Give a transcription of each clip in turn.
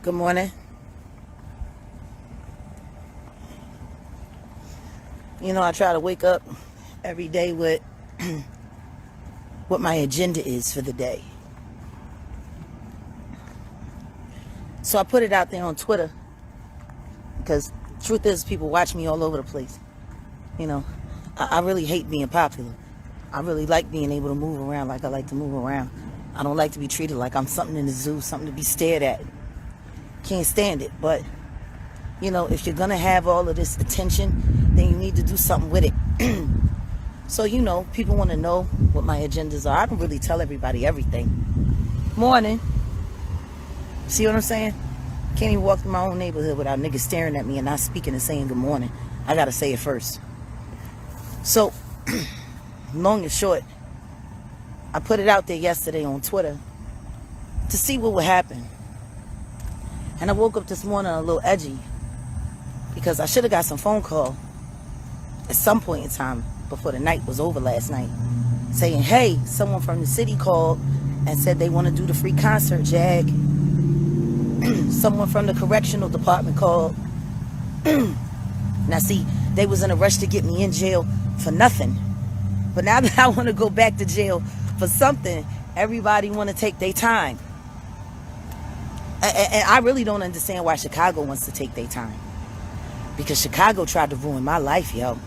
Good morning. I try to wake up every day with what my agenda is for the day. So I put it out there on Twitter because truth is people watch me all over the place. I really hate being popular. I really like being able to move around like I like to move around. I don't like to be treated like I'm something in the zoo, something to be stared at. Can't stand it. But, if you're going to have all of this attention, then you need to do something with it. So, people want to know what my agendas are. I don't really tell everybody everything. Morning. See what I'm saying? Can't even walk through my own neighborhood without niggas staring at me and not speaking and saying good morning. I got to say it first. So, long and short, I put it out there yesterday on Twitter to see what would happen. And I woke up this morning a little edgy because I should have got some phone call at some point in time before the night was over last night saying, hey, someone from the city called and said they want to do the free concert, Jag. Someone from the correctional department called. Now see, they was in a rush to get me in jail for nothing. But now that I want to go back to jail for something, everybody want to take their time. And I really don't understand why Chicago wants to take their time. Because Chicago tried to ruin my life, yo.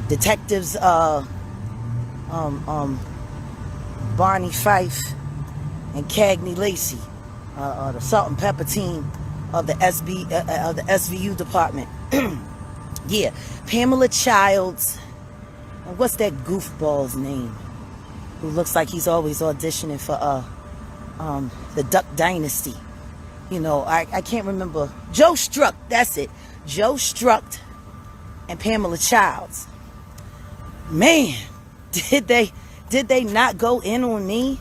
Detectives, Barney Fife and Cagney Lacey, the salt and pepper team of the SVU department. Yeah, Pamela Childs. And what's that goofball's name? Who looks like he's always auditioning for the Duck Dynasty. I can't remember. Joe Struck, that's it. Joe Struck and Pamela Childs. Man, did they not go in on me?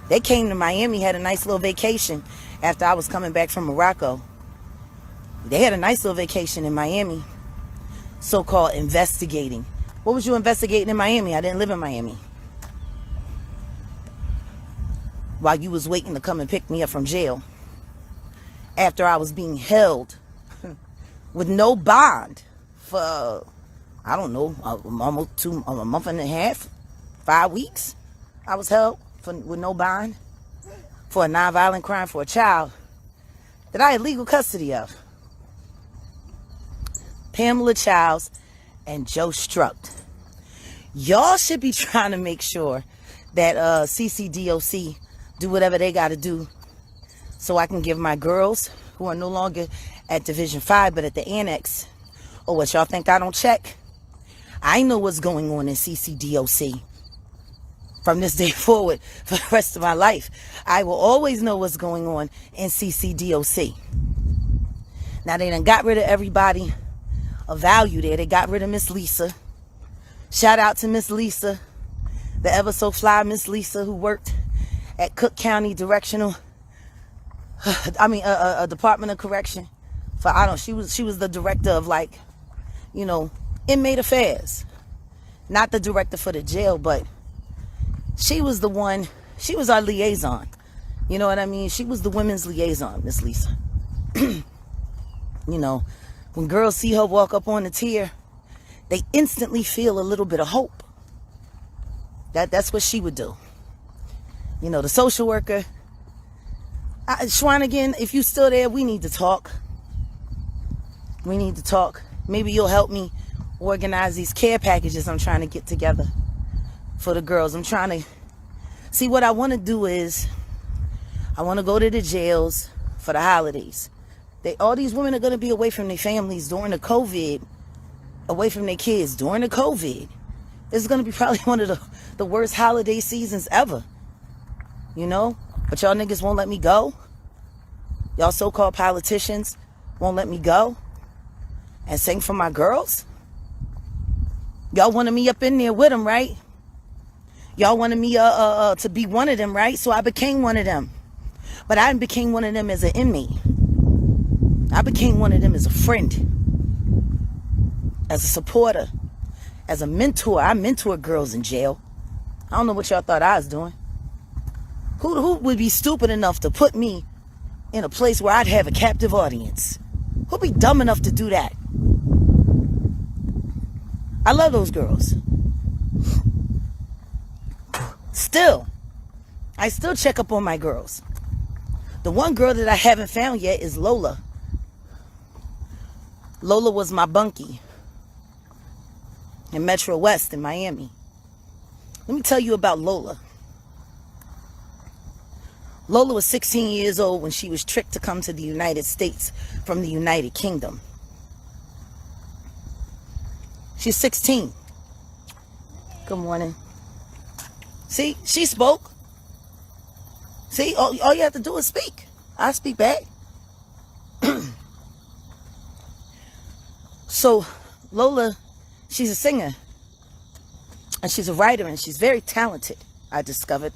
They came to Miami, had a nice little vacation after I was coming back from Morocco. They had a nice little vacation in Miami, so-called investigating. What was you investigating in Miami? I didn't live in Miami. While you was waiting to come and pick me up from jail after I was being held with no bond for, I don't know, almost a month and a half, 5 weeks. I was held with no bond for a nonviolent crime for a child that I had legal custody of. Pamela Childs and Joe Struck. Y'all should be trying to make sure that CCDOC do whatever they got to do so I can give my girls who are no longer at Division 5 but at the Annex. Oh, what y'all think I don't check? I know what's going on in CCDOC from this day forward for the rest of my life. I will always know what's going on in CCDOC. Now they done got rid of everybody of value there. They got rid of Miss Lisa. Shout out to Miss Lisa, the ever so fly Miss Lisa who worked at Cook County Department of Correction. She was the director of inmate affairs. Not the director for the jail, but she was the one, she was our liaison. You know what I mean? She was the women's liaison, Miss Lisa. When girls see her walk up on the tier, they instantly feel a little bit of hope. That's what she would do. The social worker. Schwanigan, if you still there, we need to talk. We need to talk. Maybe you'll help me organize these care packages I'm trying to get together for the girls. I'm trying to see what I want to do is I want to go to the jails for the holidays. All these women are going to be away from their families during the COVID, away from their kids during the COVID. This is going to be probably one of the worst holiday seasons ever. But y'all niggas won't let me go. Y'all so-called politicians won't let me go and sing for my girls. Y'all wanted me up in there with them, right? Y'all wanted me to be one of them, right? So I became one of them. But I became one of them as an inmate. I became one of them as a friend, as a supporter, as a mentor. I mentor girls in jail. I don't know what y'all thought I was doing. Who would be stupid enough to put me in a place where I'd have a captive audience. Who'll be dumb enough to do that? I love those girls. Still, I still check up on my girls. The one girl that I haven't found yet is Lola. Lola was my bunkie in Metro West in Miami. Let me tell you about Lola. Lola was 16 years old when she was tricked to come to the United States from the United Kingdom. She's 16. Good morning. See, she spoke. See, all you have to do is speak. I speak back. So, Lola, she's a singer. And she's a writer, and she's very talented, I discovered.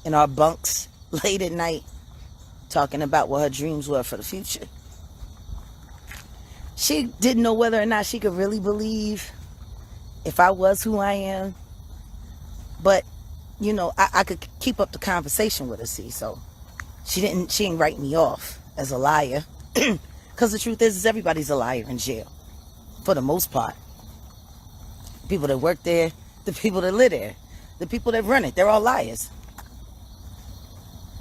In our bunks, late at night, talking about what her dreams were for the future. She didn't know whether or not she could really believe if I was who I am. But, you know, I could keep up the conversation with her, see. So she didn't write me off as a liar. Because the truth is everybody's a liar in jail. For the most part. People that work there, the people that live there, the people that run it, they're all liars.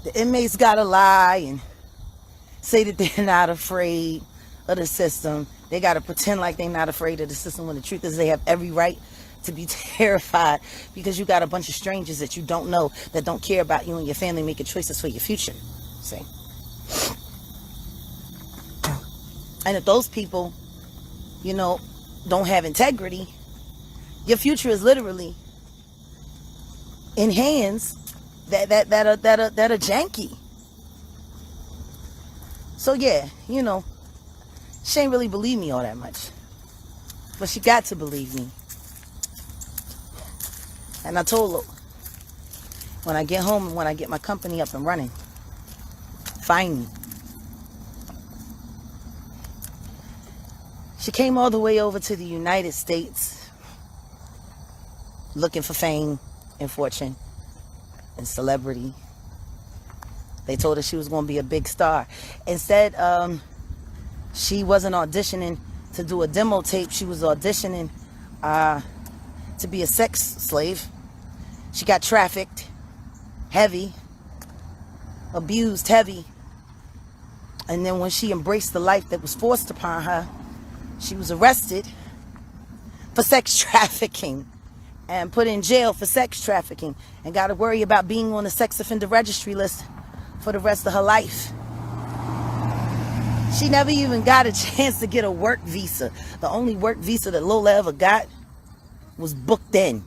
The inmates gotta lie and say that they're not afraid of the system. They gotta pretend like they're not afraid of the system when the truth is they have every right to be terrified because you got a bunch of strangers that you don't know that don't care about you and your family making choices for your future. See? And if those people, you know, don't have integrity, your future is literally in hands that are janky. So yeah, you know, she ain't really believe me all that much. But she got to believe me. And I told her, when I get home and when I get my company up and running, find me. She came all the way over to the United States looking for fame and fortune and celebrity. They told her she was going to be a big star. Instead, she wasn't auditioning to do a demo tape. She was auditioning to be a sex slave. She got trafficked, heavy, abused, heavy. And then when she embraced the life that was forced upon her, she was arrested for sex trafficking and put in jail for sex trafficking and got to worry about being on the sex offender registry list for the rest of her life. She never even got a chance to get a work visa. The only work visa that Lola ever got was booked in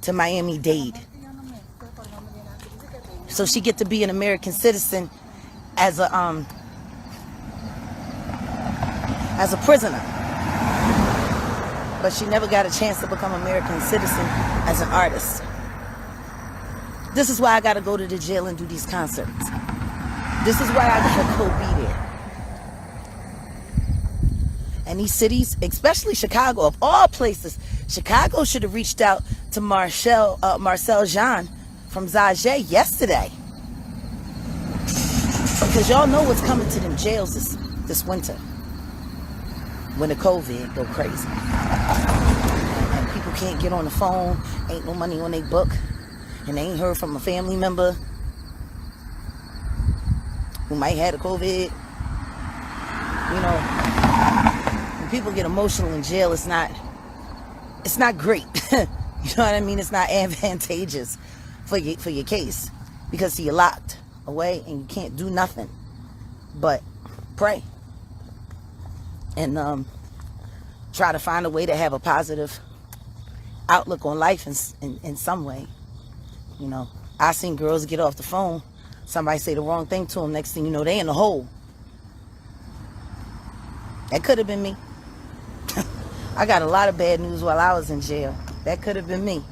to Miami-Dade. So she get to be an American citizen as a prisoner. But she never got a chance to become an American citizen as an artist. This is why I gotta go to the jail and do these concerts. This is why I gotta go be there. And these cities, especially Chicago, of all places, Chicago should have reached out to Marcel Jean from Zajay yesterday. Because y'all know what's coming to them jails this winter. When the COVID go crazy. And people can't get on the phone, ain't no money on their book, and they ain't heard from a family member who might have the COVID. You know, when people get emotional in jail, it's not great. You know what I mean? It's not advantageous for your case because you're locked away and you can't do nothing but pray and try to find a way to have a positive outlook on life in some way. You know, I seen girls get off the phone, somebody say the wrong thing to them, next thing you know, they in the hole. That could have been me. I got a lot of bad news while I was in jail. That could have been me.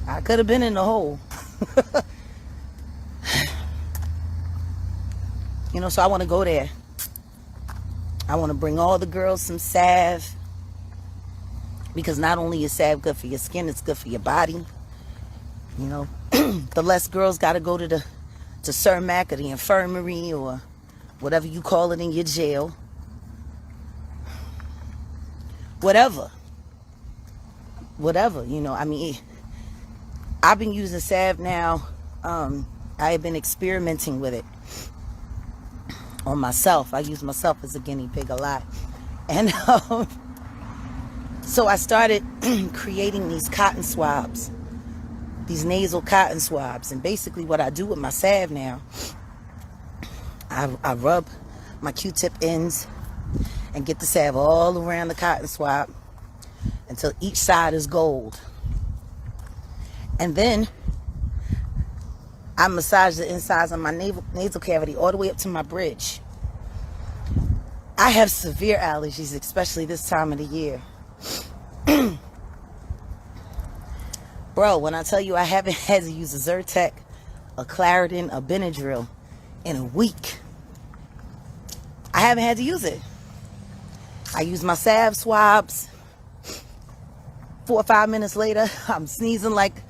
I could have been in the hole. You know, so I want to go there. I want to bring all the girls some salve. Because not only is salve good for your skin, it's good for your body. You know, the less girls got to go to to Cermak or the infirmary or whatever you call it in your jail. Whatever, you know. I mean, I've been using salve now. I have been experimenting with it on myself. I use myself as a guinea pig a lot. And so I started creating these cotton swabs, these nasal cotton swabs. And basically what I do with my salve now, I rub my Q-tip ends and get the salve all around the cotton swab until each side is gold. And then I massage the insides of my nasal cavity all the way up to my bridge. I have severe allergies, especially this time of the year. Bro, when I tell you I haven't had to use a Zyrtec, a Claritin, a Benadryl in a week, I haven't had to use it. I use my salve swabs. 4 or 5 minutes later, I'm sneezing like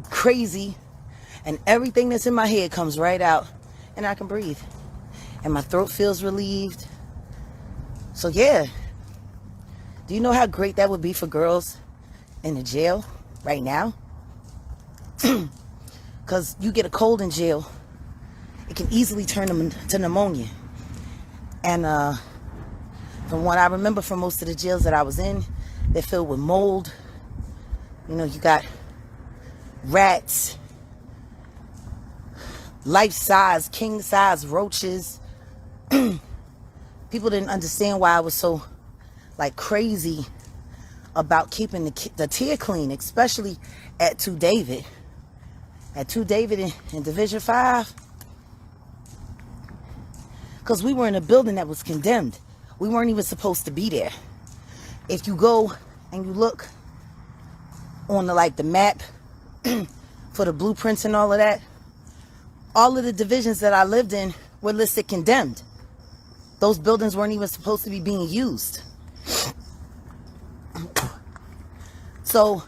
crazy, and everything that's in my head comes right out, and I can breathe, and my throat feels relieved. So yeah, do you know how great that would be for girls in the jail right now? Because you get a cold in jail, it can easily turn them to pneumonia. And from what I remember from most of the jails that I was in, they're filled with mold. You know, you got rats, life-size, king-size roaches. People didn't understand why I was so crazy about keeping the tier clean, especially at 2 David. At 2 David in Division 5. Because we were in a building that was condemned. We weren't even supposed to be there. If you go and you look on the map for the blueprints and all of that, all of the divisions that I lived in were listed condemned. Those buildings weren't even supposed to be being used. So,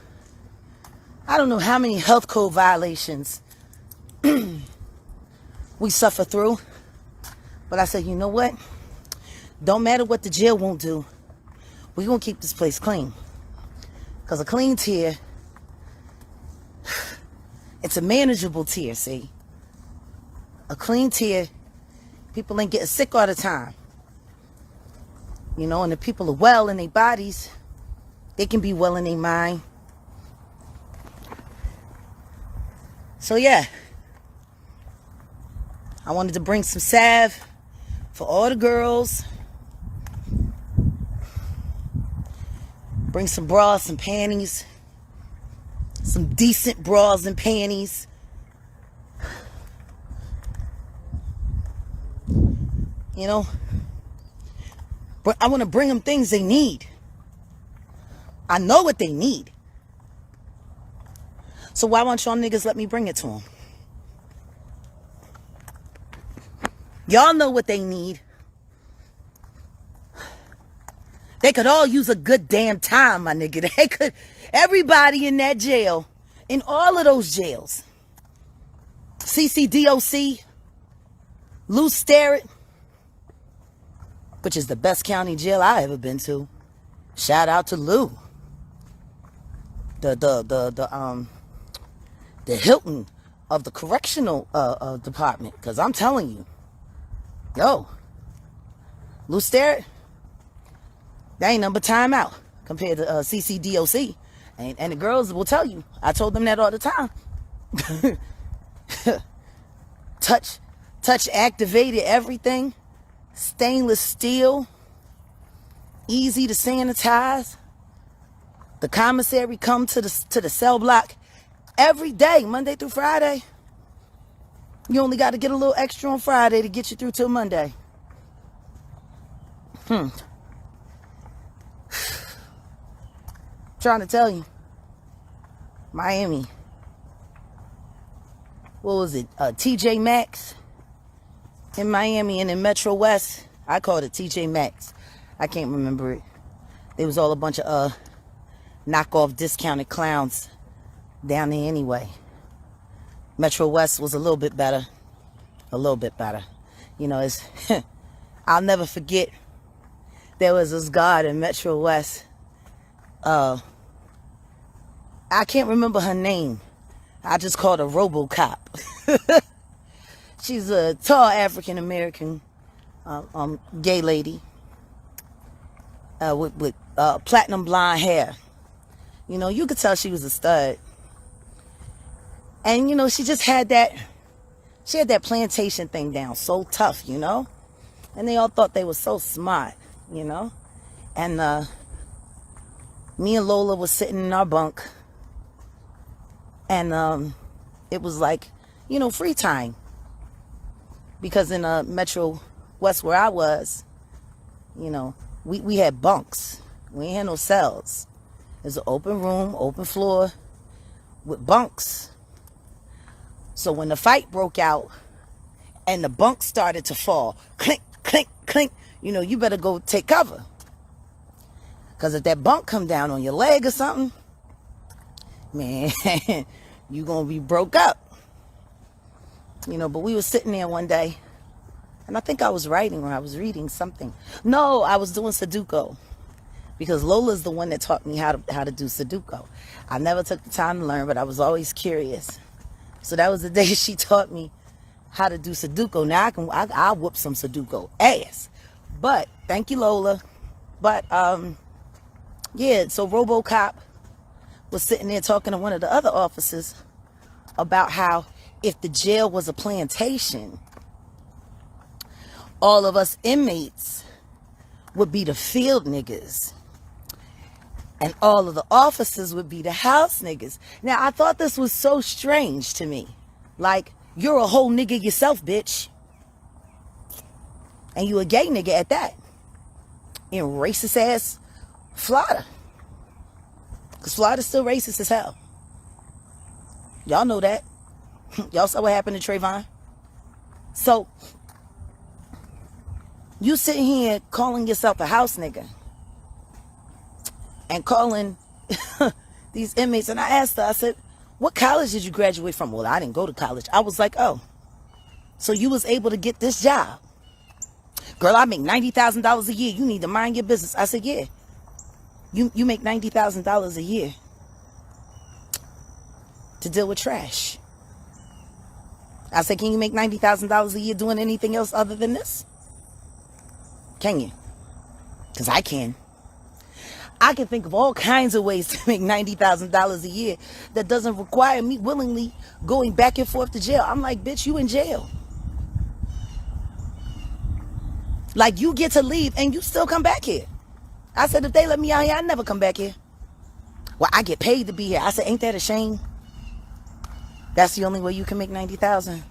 I don't know how many health code violations we suffer through. But I said, you know what? Don't matter what the jail won't do. We're going to keep this place clean. Because a clean tier, it's a manageable tier, see? A clean tier, people ain't getting sick all the time. You know, and the people are well in their bodies. They can be well in their mind. So yeah, I wanted to bring some salve for all the girls. Bring some bras, some panties. Some decent bras and panties. You know, but I want to bring them things they need. I know what they need. So why won't y'all niggas let me bring it to them? Y'all know what they need. They could all use a good damn time, my nigga. They could, everybody in that jail, in all of those jails, CCDOC, Lou Sterrett, which is the best county jail I ever been to. Shout out to Lou. The Hilton of the correctional department. Because I'm telling you, yo, Lou Sterrett, that ain't number time out compared to CCDOC. And the girls will tell you. I told them that all the time. Touch activated everything. Stainless steel. Easy to sanitize. The commissary come to the cell block every day, Monday through Friday. You only got to get a little extra on Friday to get you through till Monday. Trying to tell you. Miami. What was it? TJ Maxx in Miami, and in Metro West. I called it TJ Maxx. I can't remember it. There was all a bunch of knockoff discounted clowns down there anyway. Metro West was a little bit better. A little bit better. You know, it's I'll never forget, there was this guard in Metro West. I can't remember her name. I just called her RoboCop. She's a tall African American gay lady with platinum blonde hair. You know, you could tell she was a stud. And you know, she had that plantation thing down so tough, you know. And they all thought they were so smart, you know. And me and Lola was sitting in our bunk, and it was like, you know, free time, because in Metro West where I was, you know, we had bunks. We ain't had no cells. It's an open room, open floor with bunks. So when the fight broke out and the bunks started to fall, clink, clink, clink, you know, you better go take cover. Because if that bunk come down on your leg or something, man, you going to be broke up. You know, but we were sitting there one day, and I think I was writing or I was reading something. No, I was doing Sudoku. Because Lola's the one that taught me how to do Sudoku. I never took the time to learn, but I was always curious. So that was the day she taught me how to do Sudoku. Now I'll whoop some Sudoku ass. But thank you, Lola. But yeah, so RoboCop was sitting there talking to one of the other officers about how if the jail was a plantation, all of us inmates would be the field niggas. And all of the officers would be the house niggas. Now, I thought this was so strange to me. Like, you're a whole nigga yourself, bitch. And you a gay nigga at that. In racist ass Florida. Because Florida's still racist as hell. Y'all know that. Y'all saw what happened to Trayvon. So, you sitting here calling yourself a house nigga. And calling these inmates. And I asked her, I said, what college did you graduate from? Well, I didn't go to college. I was like, oh, so you was able to get this job? Girl, I make $90,000 a year. You need to mind your business. I said, yeah. You make $90,000 a year to deal with trash. I said, can you make $90,000 a year doing anything else other than this? Can you? Because I can. I can think of all kinds of ways to make $90,000 a year that doesn't require me willingly going back and forth to jail. I'm like, bitch, you in jail. Like, you get to leave and you still come back here. I said, if they let me out here, I never come back here. Well, I get paid to be here. I said, ain't that a shame? That's the only way you can make $90,000.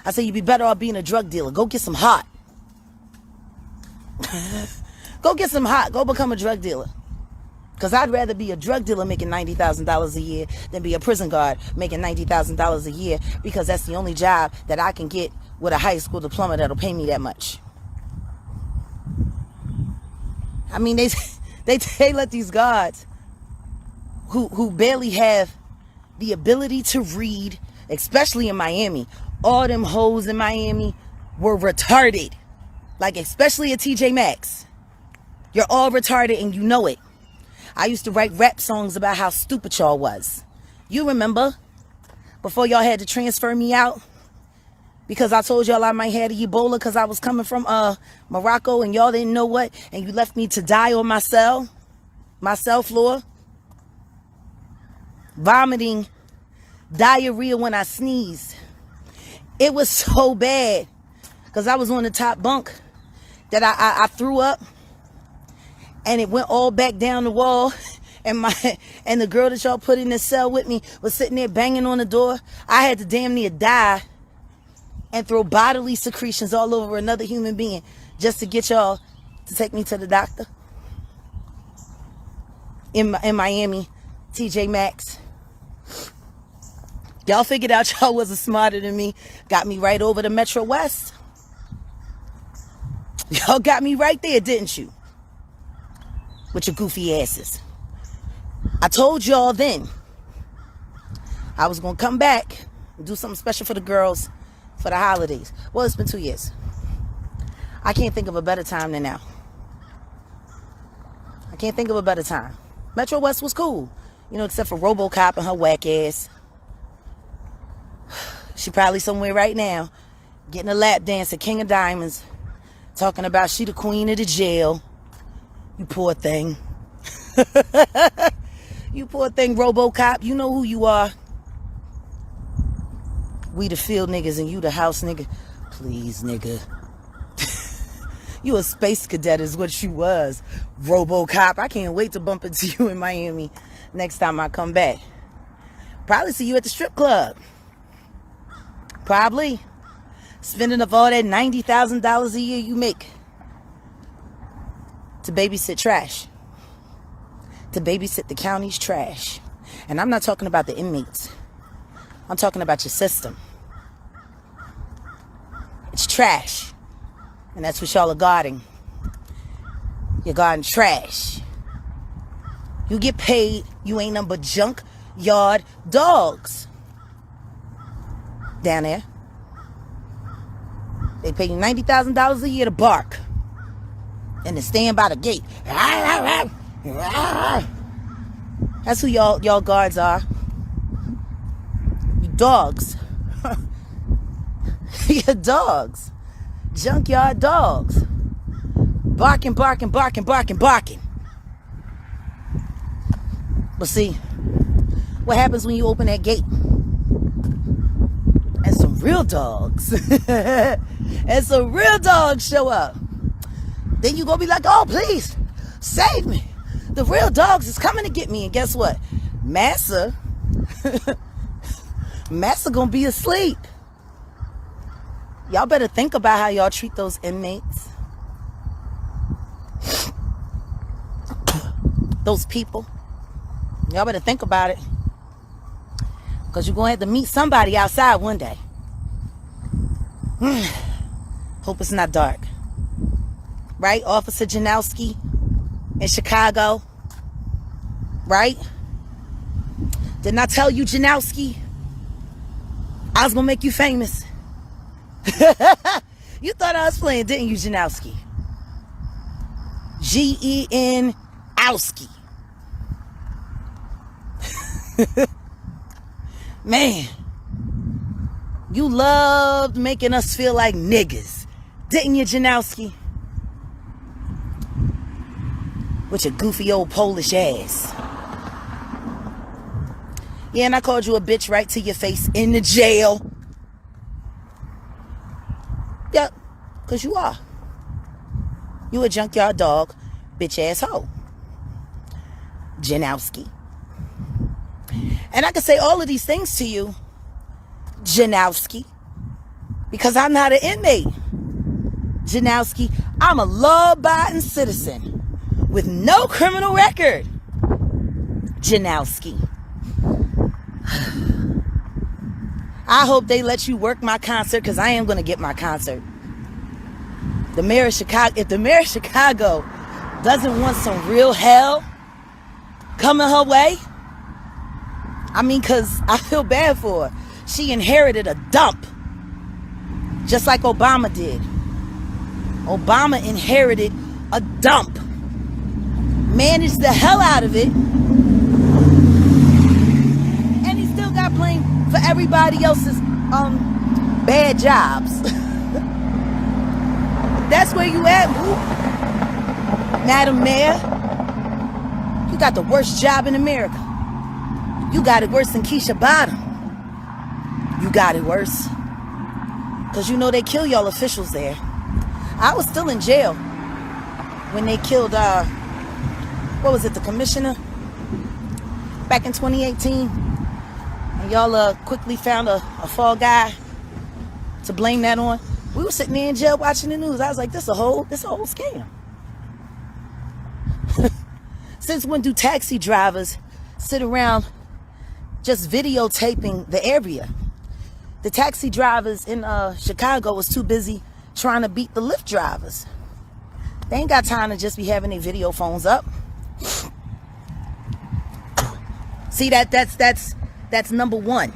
I said, you'd be better off being a drug dealer. Go get some hot. Go get some hot. Go become a drug dealer. Because I'd rather be a drug dealer making $90,000 a year than be a prison guard making $90,000 a year, because that's the only job that I can get with a high school diploma that'll pay me that much. I mean, they let these guards who barely have the ability to read, especially in Miami. All them hoes in Miami were retarded. Like, especially at TJ Maxx. You're all retarded and you know it. I used to write rap songs about how stupid y'all was. You remember? Before y'all had to transfer me out? Because I told y'all I might have the Ebola because I was coming from Morocco and y'all didn't know what. And you left me to die on my cell floor. Vomiting diarrhea when I sneezed. It was so bad because I was on the top bunk that I threw up. And it went all back down the wall. And the girl that y'all put in the cell with me was sitting there banging on the door. I had to damn near die and throw bodily secretions all over another human being just to get y'all to take me to the doctor. In Miami, TJ Maxx. Y'all figured out y'all wasn't smarter than me. Got me right over to Metro West. Y'all got me right there, didn't you? With your goofy asses. I told y'all then I was going to come back and do something special for the girls, for the holidays. Well, it's been 2 years. I can't think of a better time than now. I can't think of a better time. Metro West was cool, except for RoboCop and her whack ass. She probably somewhere right now getting a lap dance at King of Diamonds, talking about she the queen of the jail. You poor thing. You poor thing, RoboCop. You know who you are. We the field niggas and you the house nigga. Please, nigga. You a space cadet is what you was, RoboCop. I can't wait to bump into you in Miami next time I come back. Probably see you at the strip club. Probably. Spending up all that $90,000 a year you make to babysit trash. To babysit the county's trash. And I'm not talking about the inmates. I'm talking about your system. It's trash. And that's what y'all are guarding. You're guarding trash. You get paid. You ain't nothing but junk yard dogs. Down there. They pay you $90,000 a year to bark. And to stand by the gate. That's who y'all guards are. You dogs. You're dogs. Junkyard dogs. Barking, barking, barking, barking, barking. But see, what happens when you open that gate? And some real dogs. And some real dogs show up. Then you gonna be like, oh, please, save me. The real dogs is coming to get me. And guess what? Massa gonna be asleep. Y'all better think about how y'all treat those inmates. Those people. Y'all better think about it. Because you're going to have to meet somebody outside one day. Hope it's not dark. Right? Officer Janowski in Chicago. Right? Didn't I tell you, Janowski? I was going to make you famous. You thought I was playing, didn't you, Janowski? G-E-N-Owski. Man, you loved making us feel like niggas, didn't you, Janowski? With your goofy old Polish ass. Yeah, and I called you a bitch right to your face in the jail. Yep, because you are. You a junkyard dog, bitch asshole. Janowski. And I can say all of these things to you, Janowski, because I'm not an inmate. Janowski, I'm a law-abiding citizen with no criminal record. Janowski. I hope they let you work my concert, because I am going to get my concert. The mayor of Chicago, if the mayor of Chicago doesn't want some real hell coming her way, I mean, because I feel bad for her. She inherited a dump, just like Obama did. Obama inherited a dump, managed the hell out of it, and he still got blamed for everybody else's bad jobs. That's where you at, boo. Madam Mayor. You got the worst job in America. You got it worse than Keisha Bottom. You got it worse. Because you know they kill y'all officials there. I was still in jail when they killed, what was it, the commissioner? Back in 2018. And y'all quickly found a fall guy to blame that on. We were sitting there in jail watching the news. I was like, this a whole scam. Since when do taxi drivers sit around just videotaping the area? The taxi drivers in Chicago was too busy trying to beat the Lyft drivers. They ain't got time to just be having their video phones up. See, that's number one.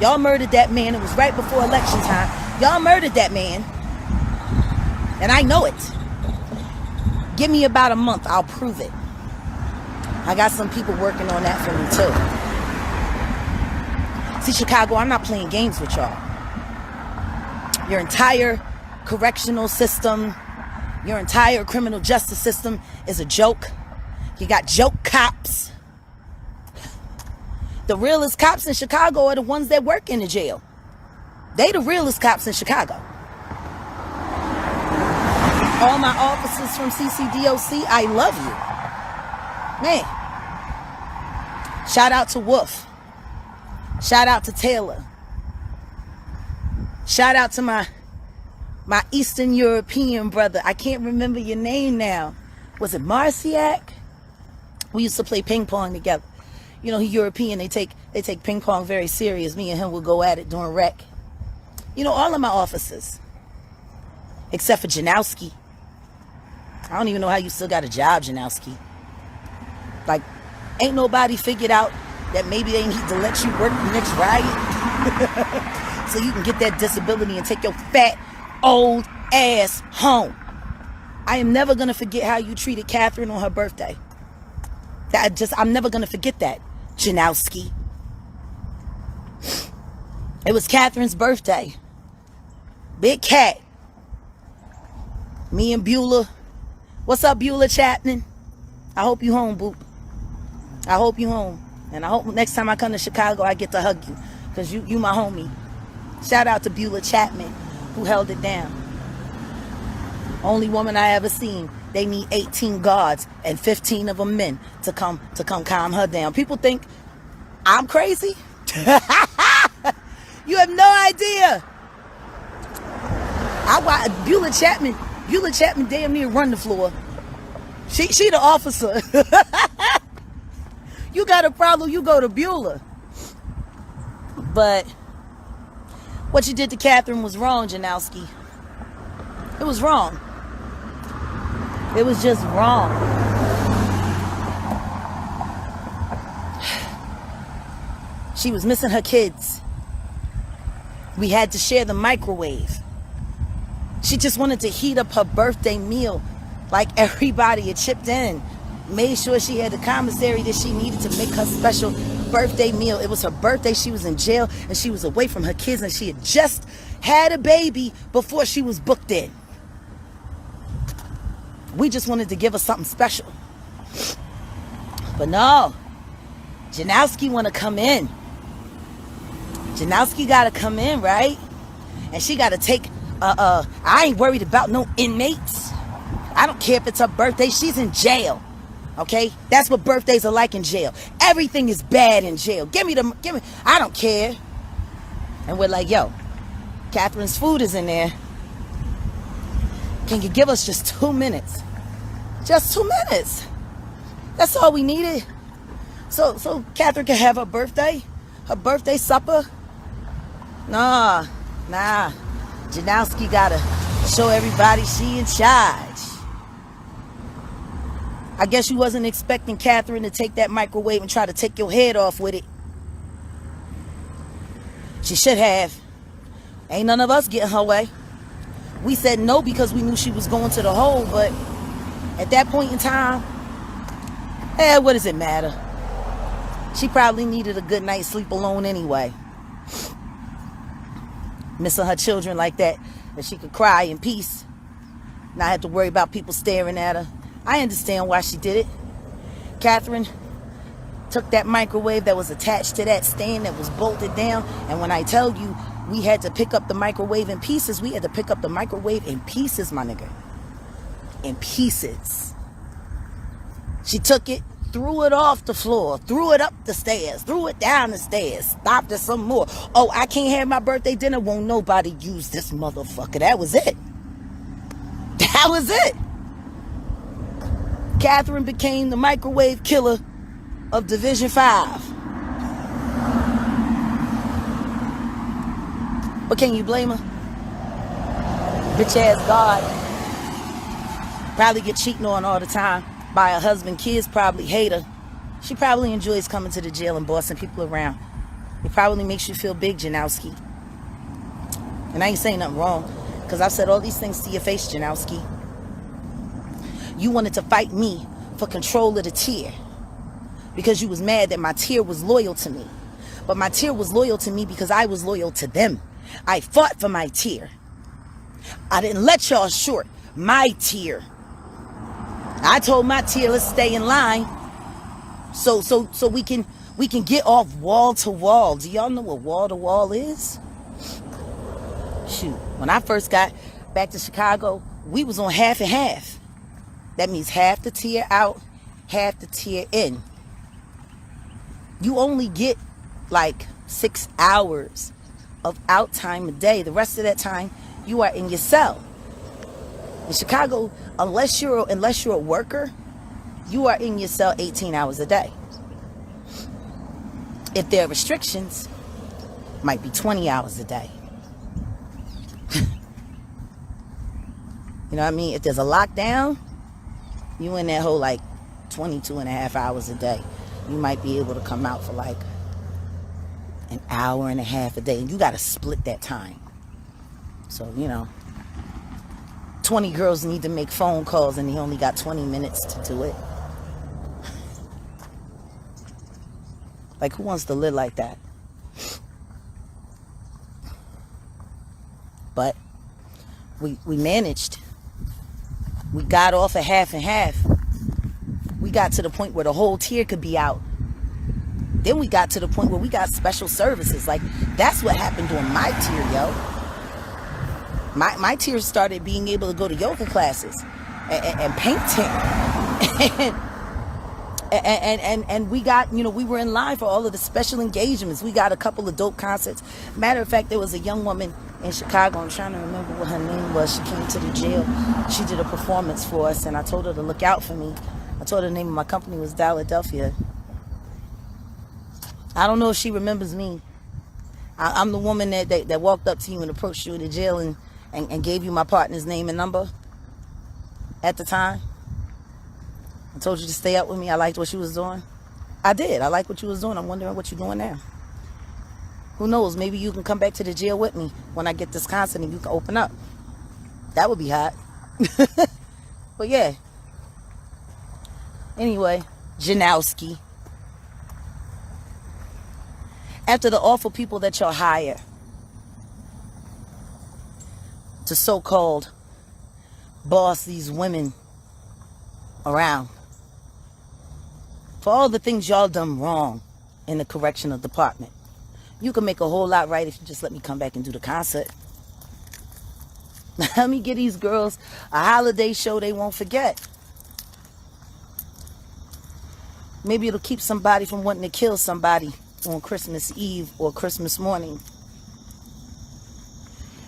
Y'all murdered that man. It was right before election time. Y'all murdered that man. And I know it. Give me about a month. I'll prove it. I got some people working on that for me too. See, Chicago, I'm not playing games with y'all. Your entire correctional system, your entire criminal justice system is a joke. You got joke cops. The realest cops in Chicago are the ones that work in the jail. They the realest cops in Chicago. All my officers from CCDOC, I love you. Man. Shout out to Wolf. Shout out to Taylor. Shout out to my Eastern European brother. I can't remember your name now. Was it Marciak? We used to play ping pong together. You know, he's European. They take ping pong very serious. Me and him would go at it during rec. You know, all of my officers. Except for Janowski. I don't even know how you still got a job, Janowski. Like, ain't nobody figured out that maybe they need to let you work the next riot so you can get that disability and take your fat, old ass home. I am never going to forget how you treated Catherine on her birthday. I'm never going to forget that, Janowski. It was Catherine's birthday. Big cat. Me and Beulah. What's up, Beulah Chapman? I hope you home, Boop. I hope you home. And I hope next time I come to Chicago, I get to hug you. Because you my homie. Shout out to Beulah Chapman, who held it down. Only woman I ever seen. They need 18 guards and 15 of them men to come calm her down. People think I'm crazy. You have no idea. Beulah Chapman damn near run the floor. She the officer. You got a problem, you go to Beulah. But what you did to Catherine was wrong, Janowski. It was wrong. It was just wrong. She was missing her kids. We had to share the microwave. She just wanted to heat up her birthday meal like everybody had chipped in. Made sure she had the commissary that she needed to make her special birthday meal. It was her birthday. She was in jail and she was away from her kids and she had just had a baby before she was booked in. We just wanted to give her something special. But no. Janowski want to come in. Janowski got to come in, right? And she got to take... I ain't worried about no inmates. I don't care if it's her birthday. She's in jail. Okay? That's what birthdays are like in jail. Everything is bad in jail. Give me. I don't care. And we're like, yo, Catherine's food is in there. Can you give us just 2 minutes? Just 2 minutes. That's all we needed. So Catherine can have her birthday supper. Nah. Janowski gotta show everybody she in charge. I guess you wasn't expecting Catherine to take that microwave and try to take your head off with it. She should have. Ain't none of us getting her way. We said no because we knew she was going to the hole, but at that point in time, what does it matter? She probably needed a good night's sleep alone anyway. Missing her children like that she could cry in peace. Not have to worry about people staring at her. I understand why she did it. Catherine took that microwave that was attached to that stand that was bolted down, and when I tell you we had to pick up the microwave in pieces, we had to pick up the microwave in pieces, my nigga. In pieces. She took it, threw it off the floor, threw it up the stairs, threw it down the stairs, stopped at some more. Oh, I can't have my birthday dinner. Won't nobody use this motherfucker. That was it. That was it. Catherine became the microwave killer of Division 5. But can you blame her? Bitch ass God. Probably get cheating on all the time by her husband. Kids probably hate her. She probably enjoys coming to the jail and bossing people around. It probably makes you feel big, Janowski. And I ain't saying nothing wrong, because I've said all these things to your face, Janowski. You wanted to fight me for control of the tier because you was mad that my tier was loyal to me. But my tier was loyal to me because I was loyal to them. I fought for my tier. I didn't let y'all short my tier. I told my tier, let's stay in line so we can get off wall to wall. Do y'all know what wall to wall is? Shoot, when I first got back to Chicago, we was on half and half. That means half the tier out, half the tier in. You only get like 6 hours of out time a day. The rest of that time, you are in your cell. In Chicago, unless you're a worker, you are in your cell 18 hours a day. If there are restrictions, it might be 20 hours a day. You know what I mean? If there's a lockdown, you in that whole like 22 and a half hours a day. You might be able to come out for like an hour and a half a day. And you got to split that time. So, 20 girls need to make phone calls and he only got 20 minutes to do it. Like, who wants to live like that? But we managed. We got off at half and half. We got to the point where the whole tier could be out. Then we got to the point where we got special services. Like, that's what happened during my tier, yo. My tier started being able to go to yoga classes and painting. And we got, we were in line for all of the special engagements. We got a couple of dope concerts. Matter of fact, there was a young woman in Chicago. I'm trying to remember what her name was. She came to the jail. She did a performance for us, and I told her to look out for me. I told her the name of my company was Philadelphia. I don't know if she remembers me. I'm the woman that walked up to you and approached you in the jail and gave you my partner's name and number at the time. I told you to stay up with me. I liked what she was doing. I did. I liked what you was doing. I'm wondering what you're doing now. Who knows? Maybe you can come back to the jail with me when I get this concert and you can open up. That would be hot. But yeah. Anyway, Janowski. After the awful people that y'all hire to so-called boss these women around, for all the things y'all done wrong in the correctional department, you can make a whole lot right if you just let me come back and do the concert. Let me get these girls a holiday show they won't forget. Maybe it'll keep somebody from wanting to kill somebody on Christmas Eve or Christmas morning.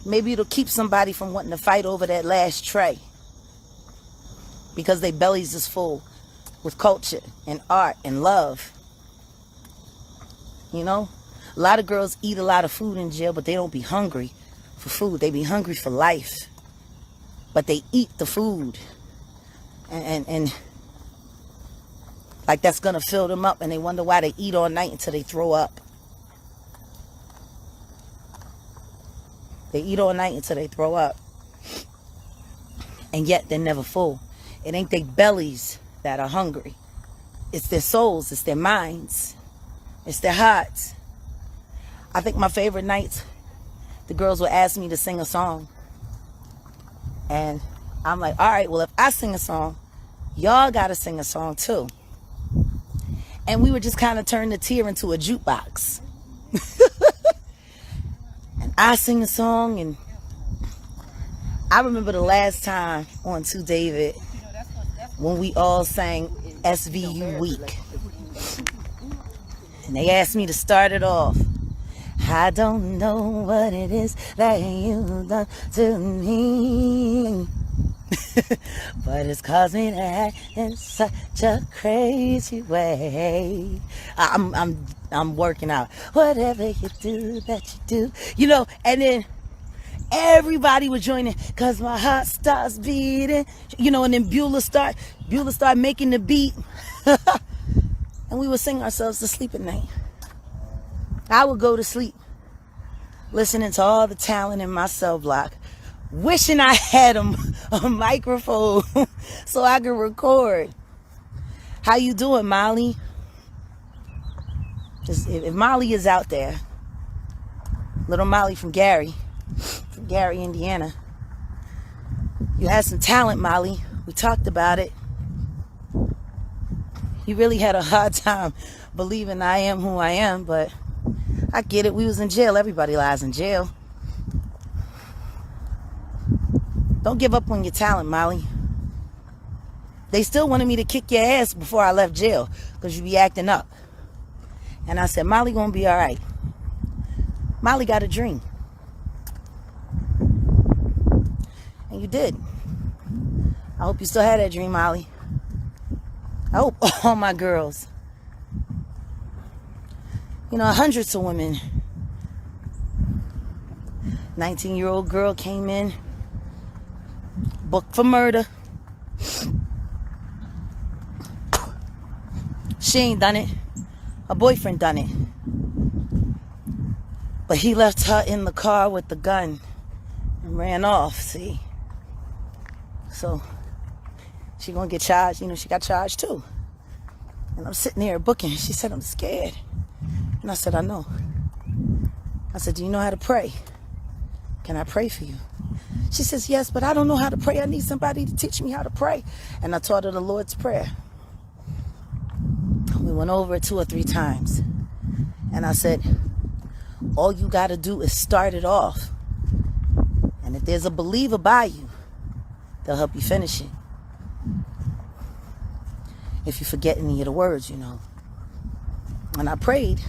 Maybe it'll keep somebody from wanting to fight over that last tray because their bellies is full with culture and art and love. A lot of girls eat a lot of food in jail, but they don't be hungry for food. They be hungry for life. But they eat the food. And like that's going to fill them up, and they wonder why they eat all night until they throw up. They eat all night until they throw up. And yet they're never full. It ain't their bellies that are hungry. It's their souls. It's their minds. It's their hearts. I think my favorite nights, the girls would ask me to sing a song. And I'm like, all right, well, if I sing a song, y'all got to sing a song too. And we would just kind of turn the tier into a jukebox. And I sing a song, and I remember the last time on To David when we all sang SVU Week. And they asked me to start it off. I don't know what it is that you've done to me, but it's caused me to act in such a crazy way. I'm working out. Whatever you do, that you do. And then everybody was joining because my heart starts beating. And then Beulah start making the beat. And we would sing ourselves to sleep at night. I would go to sleep listening to all the talent in my cell block, wishing I had a microphone so I could record. How you doing, Molly? If Molly is out there, little Molly from Gary, Indiana. You had some talent, Molly. We talked about it. You really had a hard time believing I am who I am, but I get it. We was in jail. Everybody lies in jail. Don't give up on your talent, Molly. They still wanted me to kick your ass before I left jail because you be acting up. And I said, Molly gonna be all right. Molly got a dream. And you did. I hope you still had that dream, Molly. I hope all my girls, hundreds of women. 19-year-old girl came in, booked for murder. She ain't done it. Her boyfriend done it. But he left her in the car with the gun and ran off, see? So she gonna get charged. She got charged too. And I'm sitting there booking. She said, I'm scared. And I said, I know. I said, do you know how to pray? Can I pray for you? She says, yes, but I don't know how to pray. I need somebody to teach me how to pray. And I taught her the Lord's Prayer. We went over it 2 or 3 times. And I said, all you got to do is start it off. And if there's a believer by you, they'll help you finish it. If you forget any of the words, And I prayed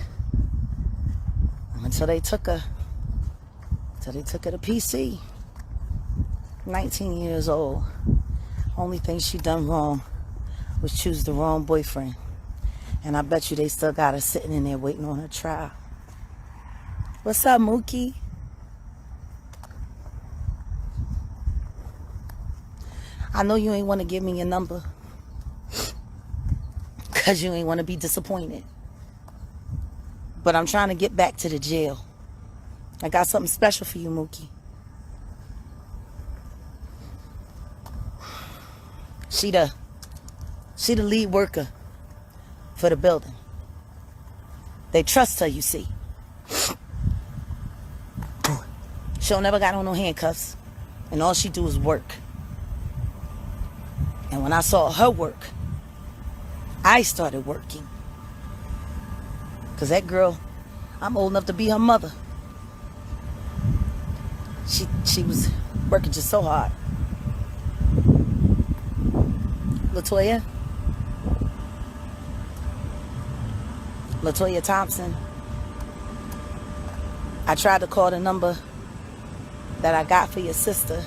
until they took her to PC. 19 years old. Only thing she done wrong was choose the wrong boyfriend. And I bet you they still got her sitting in there waiting on her trial. What's up, Mookie? I know you ain't want to give me your number because you ain't want to be disappointed. But I'm trying to get back to the jail. I got something special for you, Mookie. She the lead worker for the building. They trust her, you see. She don't never got on no handcuffs. And all she do is work. And when I saw her work, I started working. Because that girl, I'm old enough to be her mother. She was working just so hard. Latoya Thompson. I tried to call the number that I got for your sister,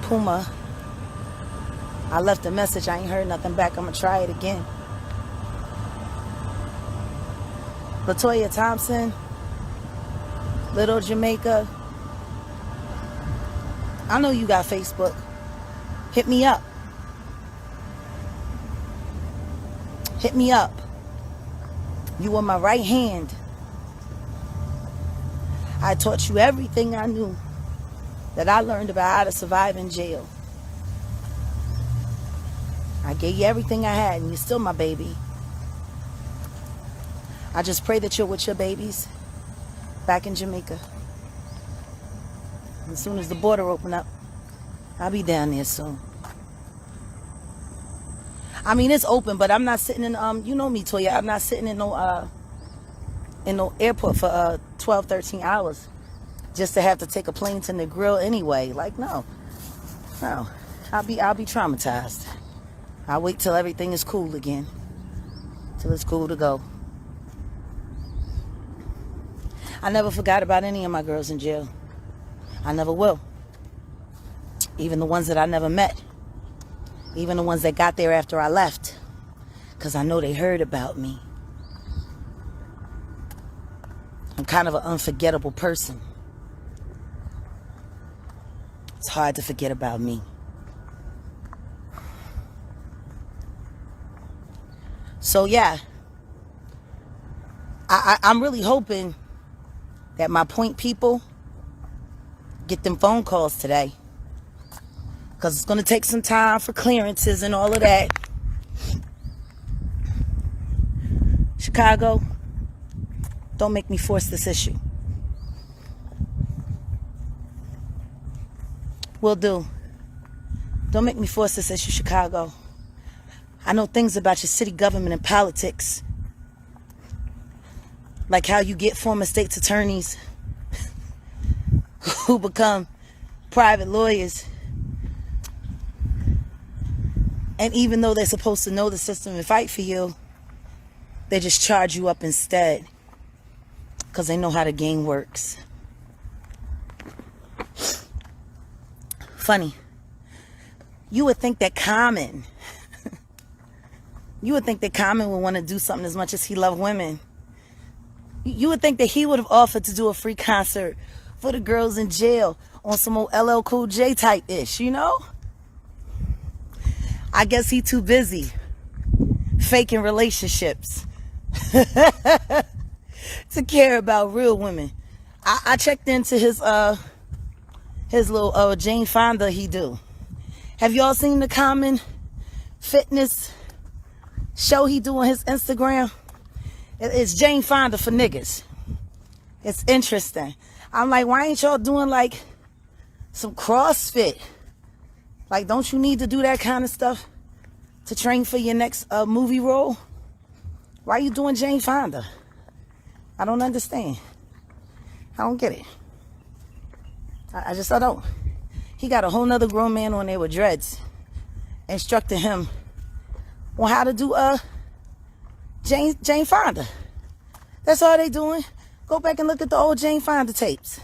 Puma. I left a message. I ain't heard nothing back. I'm going to try it again. Latoya Thompson, Little Jamaica. I know you got Facebook. Hit me up. Hit me up. You were my right hand. I taught you everything I knew that I learned about how to survive in jail. I gave you everything I had, and you're still my baby. I just pray that you're with your babies back in Jamaica. As soon as the border open up, I'll be down there soon. I mean, it's open, but I'm not sitting in, you know me, Toya. I'm not sitting in no airport for 12, 13 hours just to have to take a plane to Negril anyway. Like, no. I'll be traumatized. I'll wait till everything is cool again. Till it's cool to go. I never forgot about any of my girls in jail. I never will. Even the ones that I never met. Even the ones that got there after I left. Because I know they heard about me. I'm kind of an unforgettable person. It's hard to forget about me. So yeah. I'm really hoping that my point people get them phone calls today, because it's going to take some time for clearances and all of that. Chicago, don't make me force this issue. Will do. Don't make me force this issue, Chicago. I know things about your city government and politics, like how you get former state's attorneys who become private lawyers, and even though they're supposed to know the system and fight for you, they just charge you up instead because they know how the game works. Funny. You would think that Common would want to do something as much as he loved women. You would think that he would have offered to do a free concert for the girls in jail on some old LL Cool J type ish, you know? I guess he too busy faking relationships to care about real women. I checked into his little Jane Fonda he do. Have y'all seen the Common fitness show he do on his Instagram? It's Jane Fonda for niggas. It's interesting. I'm like, why ain't y'all doing like some CrossFit? Like, don't you need to do that kind of stuff to train for your next movie role? Why are you doing Jane Fonda? I don't understand. I don't get it. I don't. He got a whole nother grown man on there with dreads instructing him on how to do Jane Fonda. That's all they doing. Go back and look at the old Jane Fonda tapes.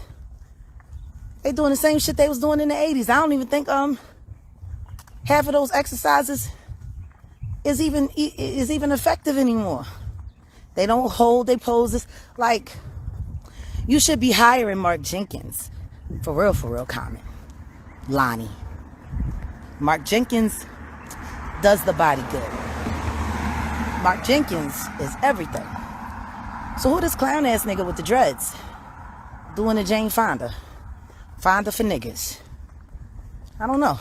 They doing the same shit they was doing in the 80s. I don't even think half of those exercises is even effective anymore. They don't hold their poses. Like, you should be hiring Mark Jenkins. For real, Common. Lonnie. Mark Jenkins does the body good. Mark Jenkins is everything. So who this clown ass nigga with the dreads doing the Jane Fonda? Fonda for niggas. I don't know.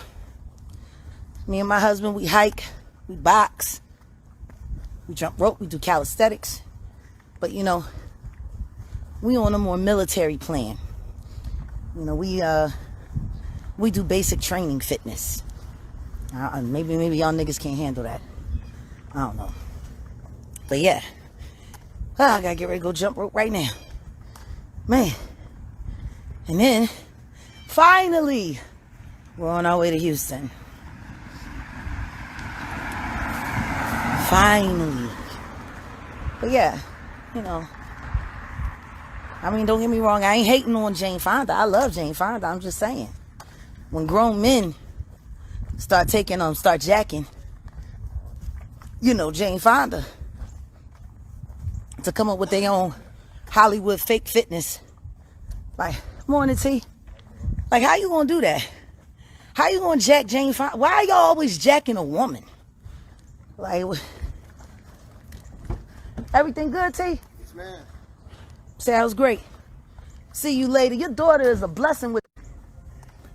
Me and my husband, we hike, we box, we jump rope, we do calisthenics. But you know, we on a more military plan. You know, we do basic training fitness. Maybe y'all niggas can't handle that. I don't know. But yeah. I gotta get ready to go jump rope right now. Man. And then, finally, we're on our way to Houston. Finally. But yeah, you know. I mean, don't get me wrong. I ain't hating on Jane Fonda. I love Jane Fonda. I'm just saying. When grown men start jacking, you know, Jane Fonda, to come up with their own Hollywood fake fitness. Like, morning T. Like, how you gonna do that? How you gonna jack Jane Fonda? Why are y'all always jacking a woman? Like, everything good, T? Yes, ma'am. Sounds great. See you later. Your daughter is a blessing with...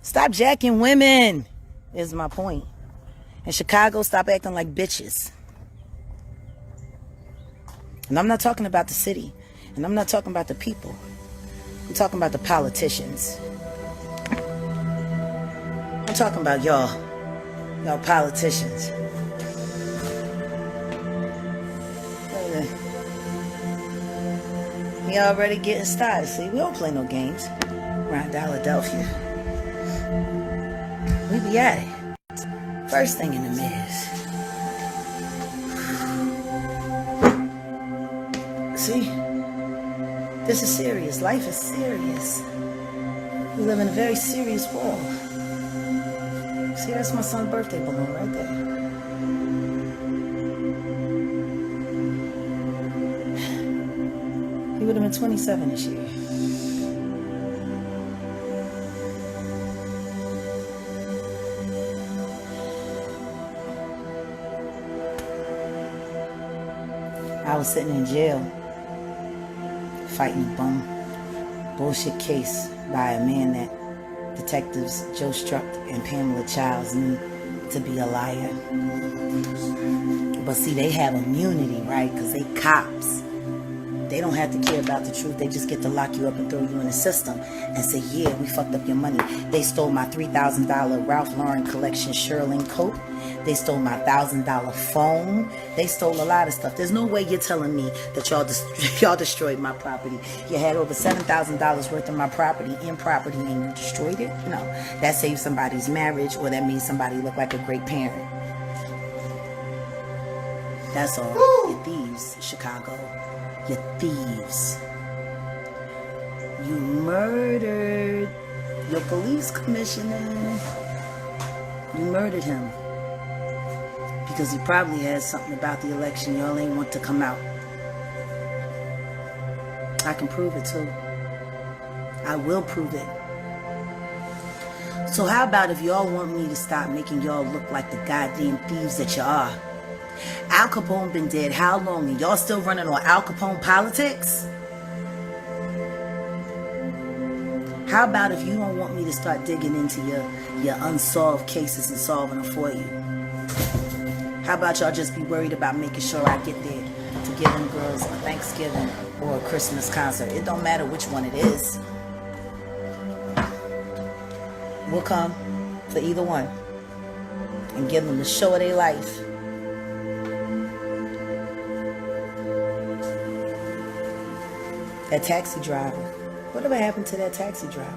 Stop jacking women, is my point. In Chicago, stop acting like bitches. And I'm not talking about the city. And I'm not talking about the people. I'm talking about the politicians. I'm talking about y'all. Y'all politicians. He already getting started. See, we don't play no games around Philadelphia. We be at it. First thing in the miz. See, this is serious. Life is serious. We live in a very serious world. See, that's my son's birthday balloon right there. He would have been 27 this year. I was sitting in jail fighting a bum bullshit case by a man that detectives Joe Struck and Pamela Childs knew to be a liar. But see, they have immunity, right? Because they cops. They don't have to care about the truth. They just get to lock you up and throw you in the system and say, yeah, we fucked up your money. They stole my $3,000 Ralph Lauren collection shearling coat. They stole my $1,000 phone. They stole a lot of stuff. There's no way you're telling me that y'all destroyed my property. You had over $7,000 worth of my property and you destroyed it? No. That saved somebody's marriage, or that made somebody look like a great parent. That's all. You thieves, Chicago. You thieves. You murdered your police commissioner. You murdered him. Because he probably had something about the election y'all ain't want to come out. I can prove it too. I will prove it. So how about if y'all want me to stop making y'all look like the goddamn thieves that you are? Al Capone been dead how long, and y'all still running on Al Capone politics? How about if you don't want me to start digging into your unsolved cases and solving them for you? How about y'all just be worried about making sure I get there to give them girls a Thanksgiving or a Christmas concert? It don't matter which one it is. We'll come for either one and give them the show of their life. That taxi driver. Whatever happened to that taxi driver?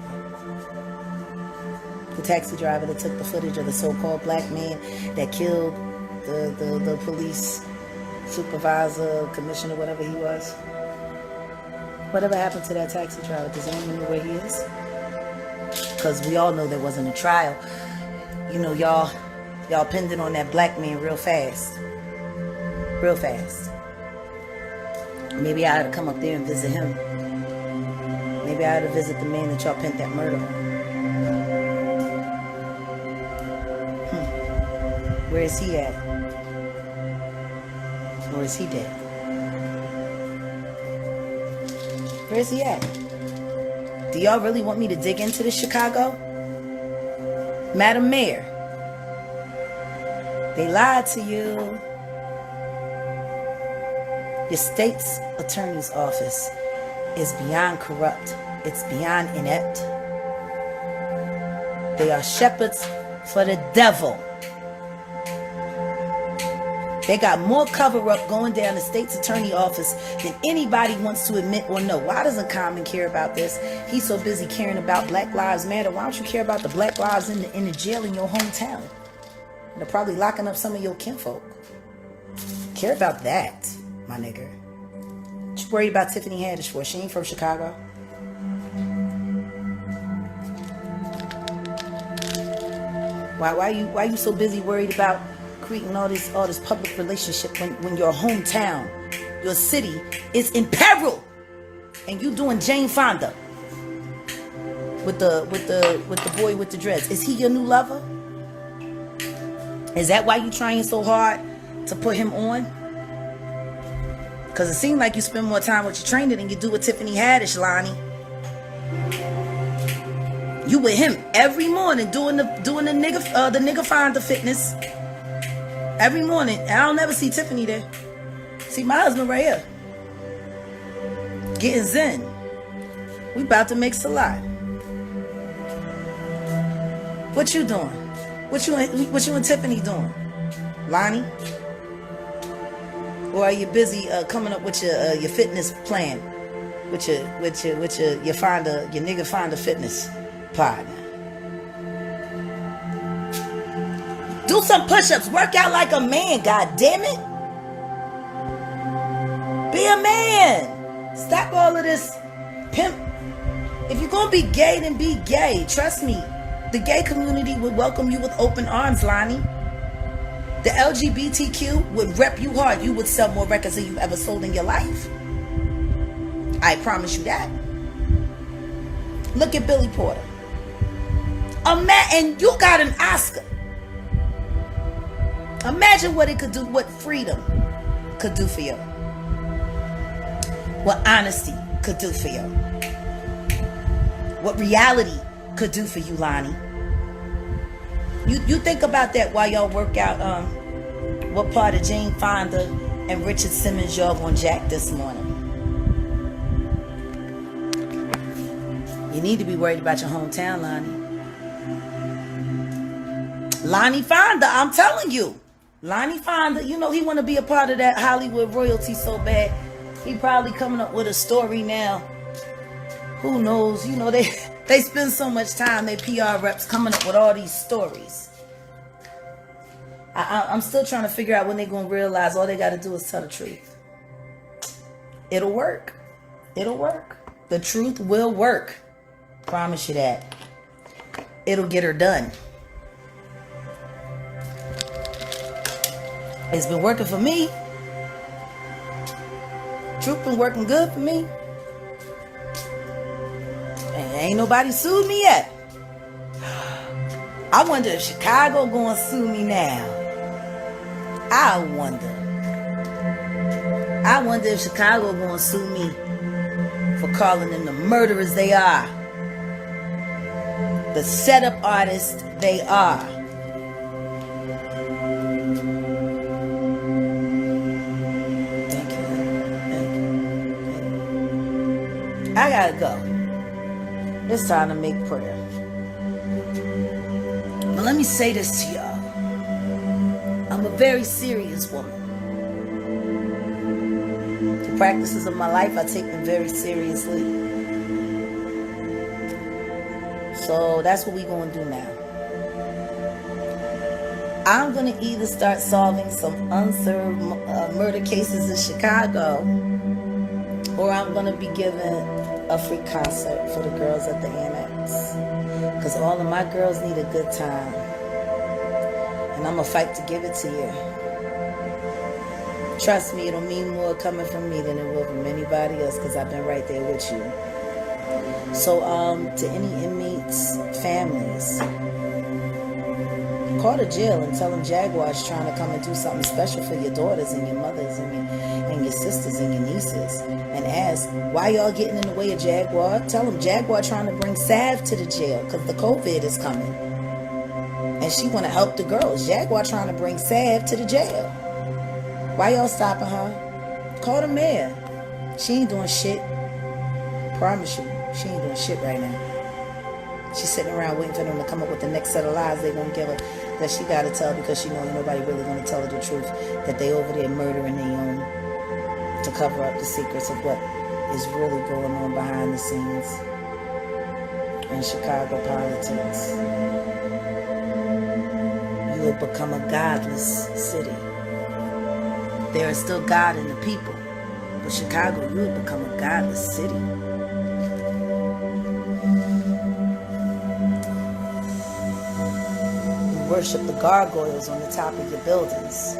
The taxi driver that took the footage of the so-called black man that killed the police supervisor, commissioner, whatever he was. Whatever happened to that taxi driver? Does anyone know where he is? Because we all know there wasn't a trial. You know, y'all pinned it on that black man real fast. Real fast. Maybe I ought to come up there and visit him. Maybe I ought to visit the man that y'all pinned that murder on. Where is he at? Or is he dead? Where is he at? Do y'all really want me to dig into this, Chicago? Madam Mayor, they lied to you. Your state's attorney's office is beyond corrupt. It's beyond inept. They are shepherds for the devil. They got more cover-up going down the state's attorney office than anybody wants to admit or know. Why doesn't Common care about this? He's so busy caring about Black Lives Matter. Why don't you care about the black lives in the jail in your hometown? They're probably locking up some of your kinfolk. Care about that, my nigga. What you worried about Tiffany Haddish for? She ain't from Chicago. Why you so busy worried about creating all this public relationship when your hometown, your city is in peril, and you doing Jane Fonda with the boy with the dreads? Is he your new lover? Is that why you trying so hard to put him on? Because it seems like you spend more time with your trainer than you do with Tiffany Haddish, Lonnie. You with him every morning doing the nigga finder fitness. Every morning. And I don't never see Tiffany there. See my husband right here. Getting zen. We about to make salat. What you doing? What you and Tiffany doing? Lonnie? Or are you busy coming up with your fitness plan? With your nigga finder fitness partner? Do some push-ups. Work out like a man, god damn it. Be a man. Stop all of this pimp. If you're gonna be gay, then be gay. Trust me. The gay community would welcome you with open arms, Lonnie. The LGBTQ would rep you hard. You would sell more records than you ever sold in your life. I promise you that. Look at Billy Porter. And you got an Oscar. Imagine what it could do, what freedom could do for you. What honesty could do for you. What reality could do for you, Lonnie. You think about that while y'all work out what part of Jane Fonda and Richard Simmons y'all gonna jack this morning. You need to be worried about your hometown, Lonnie. Lonnie Fonda, I'm telling you. Lonnie Fonda, you know he want to be a part of that Hollywood royalty so bad. He probably coming up with a story now. Who knows? You know, they spend so much time, they PR reps, coming up with all these stories. I'm still trying to figure out when they're going to realize all they got to do is tell the truth. It'll work. It'll work. The truth will work. Promise you that. It'll get her done. It's been working for me. Truth been working good for me. And ain't nobody sued me yet. I wonder if Chicago gonna sue me now. I wonder if Chicago gonna sue me for calling them the murderers they are. The setup artists they are. Thank you. I gotta go. It's time to make prayer. But let me say this to y'all. I'm a very serious woman. The practices of my life, I take them very seriously. So that's what we're going to do now. I'm going to either start solving some unsolved murder cases in Chicago, or I'm going to be giving a free concert for the girls at the Annex. Because all of my girls need a good time. And I'm going to fight to give it to you. Trust me, it'll mean more coming from me than it will from anybody else, because I've been right there with you. So, to any inmates' families, call the jail and tell them Jaguar's trying to come and do something special for your daughters and your mothers and your sisters and your nieces. And ask, why y'all getting in the way of Jaguar? Tell them Jaguar trying to bring salve to the jail because the COVID is coming. And she want to help the girls. Jaguar trying to bring salve to the jail. Why y'all stopping her? Call the mayor. She ain't doing shit. Promise you. She ain't doing shit right now. She's sitting around waiting for them to come up with the next set of lies they gonna give her that she gotta tell, because she know ain't nobody really gonna tell her the truth, that they over there murdering their own to cover up the secrets of what is really going on behind the scenes in Chicago politics. You will become a godless city. There is still God in the people, but Chicago, you will become a godless city. Worship the gargoyles on the top of your buildings,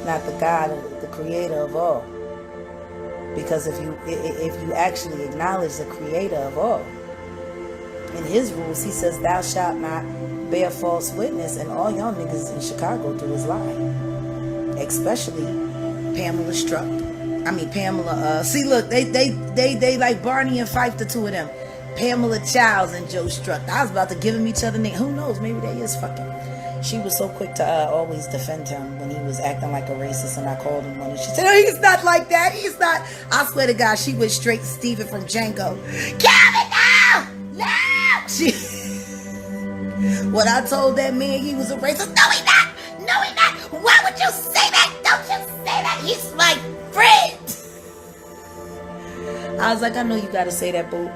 not the God, the creator of all. Because if you actually acknowledge the creator of all, in his rules, he says, thou shalt not bear false witness, and all y'all niggas in Chicago do is lie. Especially Pamela, see, look, they like Barney and Fife, the two of them. Pamela Childs and Joe Struck. I was about to give them each other names. Who knows? Maybe they is fucking. She was so quick to always defend him when he was acting like a racist, and I called him one. And she said, "Oh, he's not like that. He's not." I swear to God, she went straight to Steven from Django. Kevin, no! She. When I told that man he was a racist, no, he not. No, he not. Why would you say that? Don't you say that? He's my friend. I was like, I know you gotta say that, boo.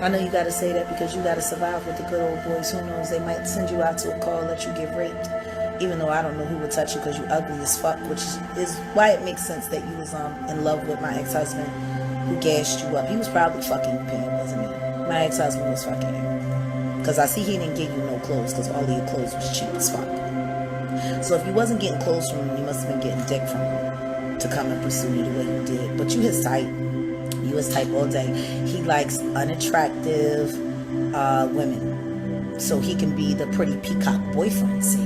I know you gotta say that because you gotta survive with the good old boys. Who knows? They might send you out to a call, let you get raped. Even though I don't know who would touch you because you ugly as fuck, which is why it makes sense that you was in love with my ex-husband who gassed you up. He was probably fucking Pam, wasn't he? My ex-husband was fucking him. Because I see he didn't give you no clothes because all of your clothes was cheap as fuck. So if you wasn't getting clothes from him, you must have been getting dick from him to come and pursue you the way you did. But you his type. You his type all day. He likes unattractive women. So he can be the pretty peacock boyfriend, see?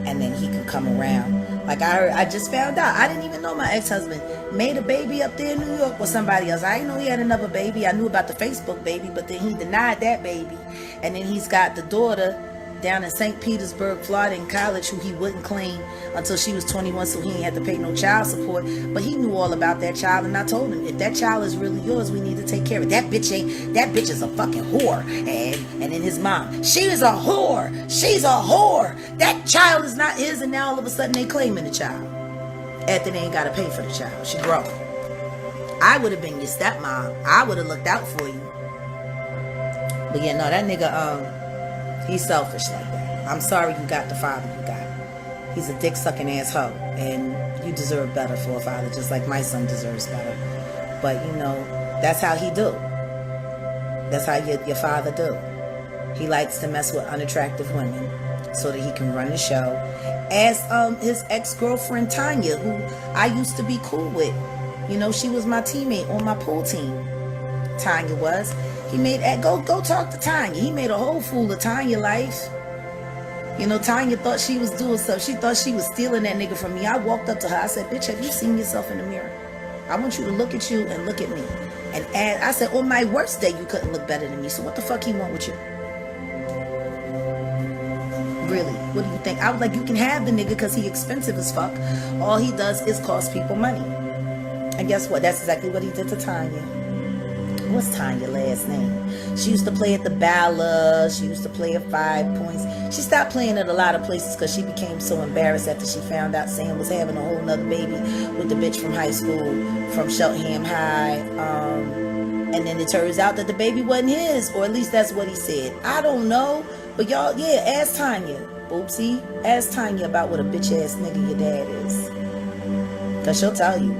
And then he can come around. Like I just found out. I didn't even know my ex-husband made a baby up there in New York with somebody else. I didn't know he had another baby. I knew about the Facebook baby, but then he denied that baby. And then he's got the daughter down in St. Petersburg, Florida, in college, who he wouldn't claim until she was 21, so he ain't had to pay no child support. But he knew all about that child, and I told him, if that child is really yours, we need to take care of it. That bitch is a fucking whore. And then his mom, she is a whore. She's a whore. That child is not his, and now all of a sudden they claiming the child. After they ain't got to pay for the child. She grown. I would have been your stepmom. I would have looked out for you. But yeah, no, that nigga, he's selfish like that. I'm sorry you got the father you got. He's a dick-sucking asshole, and you deserve better for a father, just like my son deserves better. But, you know, that's how he do. That's how your father do. He likes to mess with unattractive women so that he can run the show. As his ex-girlfriend, Tanya, who I used to be cool with. You know, she was my teammate on my pool team. Tanya was. He made, go talk to Tanya. He made a whole fool of Tanya life. You know, Tanya thought she was doing something. She thought she was stealing that nigga from me. I walked up to her. I said, bitch, have you seen yourself in the mirror? I want you to look at you and look at me. And I said, on my worst day, you couldn't look better than me. So what the fuck he want with you? Really? What do you think? I was like, you can have the nigga because he expensive as fuck. All he does is cost people money. And guess what? That's exactly what he did to Tanya. What's Tanya's last name? She used to play at the Balla. She used to play at 5 Points. She stopped playing at a lot of places because she became so embarrassed after she found out Sam was having a whole nother baby with the bitch from high school, from Cheltenham High. And then it turns out that the baby wasn't his, or at least that's what he said. I don't know. But y'all, yeah, ask Tanya. Oopsie. Ask Tanya about what a bitch ass nigga your dad is. Because she'll tell you.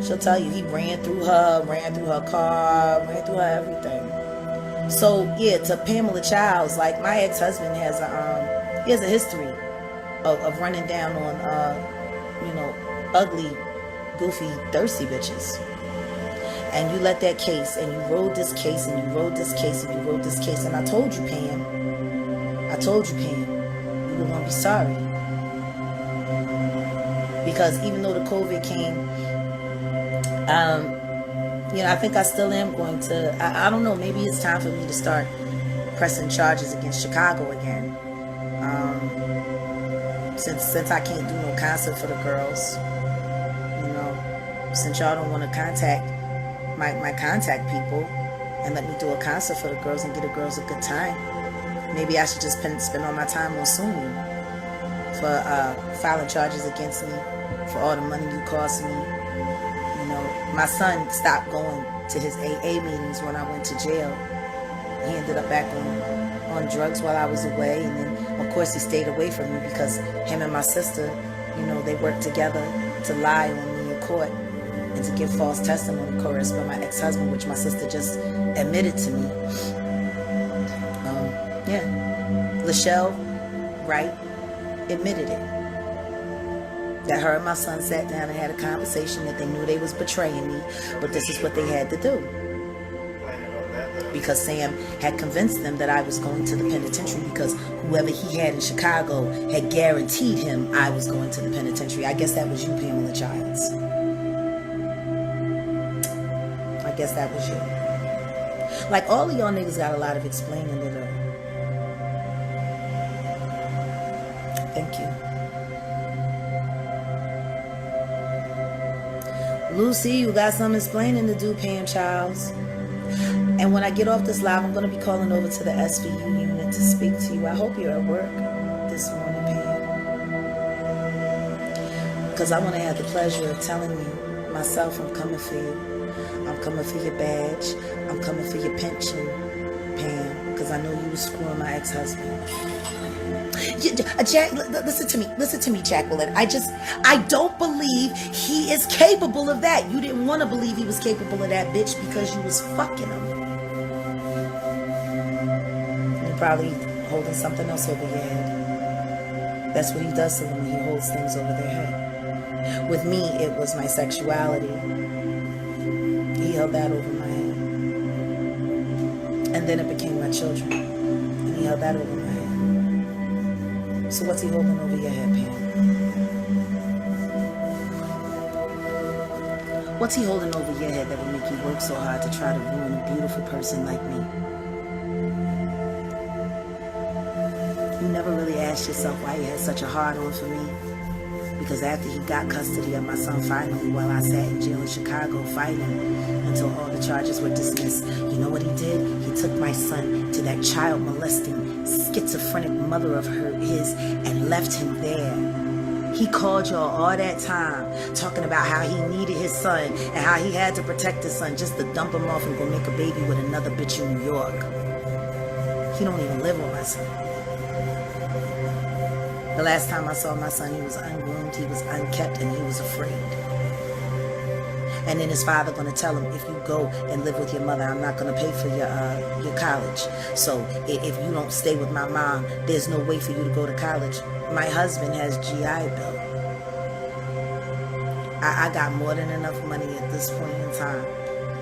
She'll tell you he ran through her car, ran through her everything. So yeah, to Pamela Childs, like my ex-husband has a history of running down on you know, ugly, goofy, thirsty bitches. And you let that case, and you rode this case, and you rode this case, and you rode this case, and I told you, Pam, you were gonna be sorry. Because even though the COVID came, you know, I think I still am going to, I don't know, maybe it's time for me to start pressing charges against Chicago again. Since I can't do no concert for the girls, you know, since y'all don't want to contact my contact people and let me do a concert for the girls and give the girls a good time, maybe I should just spend all my time on suing for filing charges against me for all the money you cost me. My son stopped going to his AA meetings when I went to jail. He ended up back on drugs while I was away. And then, of course, he stayed away from me because him and my sister, you know, they worked together to lie on me in court and to give false testimony coerced by my ex-husband, which my sister just admitted to me. Jaguar Wright admitted it. That her and my son sat down and had a conversation that they knew they was betraying me, but this is what they had to do. Because Sam had convinced them that I was going to the penitentiary because whoever he had in Chicago had guaranteed him I was going to the penitentiary. I guess that was you, Pamela Childs. I guess that was you. Like, all of y'all niggas got a lot of explaining to do. Thank you. Lucy, you got some explaining to do, Pam Childs. And when I get off this live, I'm going to be calling over to the SVU unit to speak to you. I hope you're at work this morning, Pam. Because I want to have the pleasure of telling you myself I'm coming for you. I'm coming for your badge. I'm coming for your pension, Pam. Because I know you was screwing my ex-husband. Jack, listen to me, Jacqueline. I don't believe he is capable of that. You didn't want to believe he was capable of that, bitch, because you was fucking him. You're probably holding something else over your head. That's what he does to them. He holds things over their head. With me, it was my sexuality. He held that over my head. And then it became my children. And he held that over my head. So what's he holding over your head, Pam? What's he holding over your head that would make you work so hard to try to ruin a beautiful person like me? You never really asked yourself why you had such a hard on for me? Because after he got custody of my son finally, while I sat in jail in Chicago fighting until all the charges were dismissed, you know what he did? He took my son to that child molesting, schizophrenic mother of his and left him there. He called y'all all that time talking about how he needed his son and how he had to protect his son just to dump him off and go make a baby with another bitch in New York. He don't even live with my son. The last time I saw my son, he was ungroomed, he was unkept, and he was afraid. And then his father going to tell him, if you go and live with your mother, I'm not going to pay for your college. So if you don't stay with my mom, there's no way for you to go to college. My husband has GI Bill. I got more than enough money at this point in time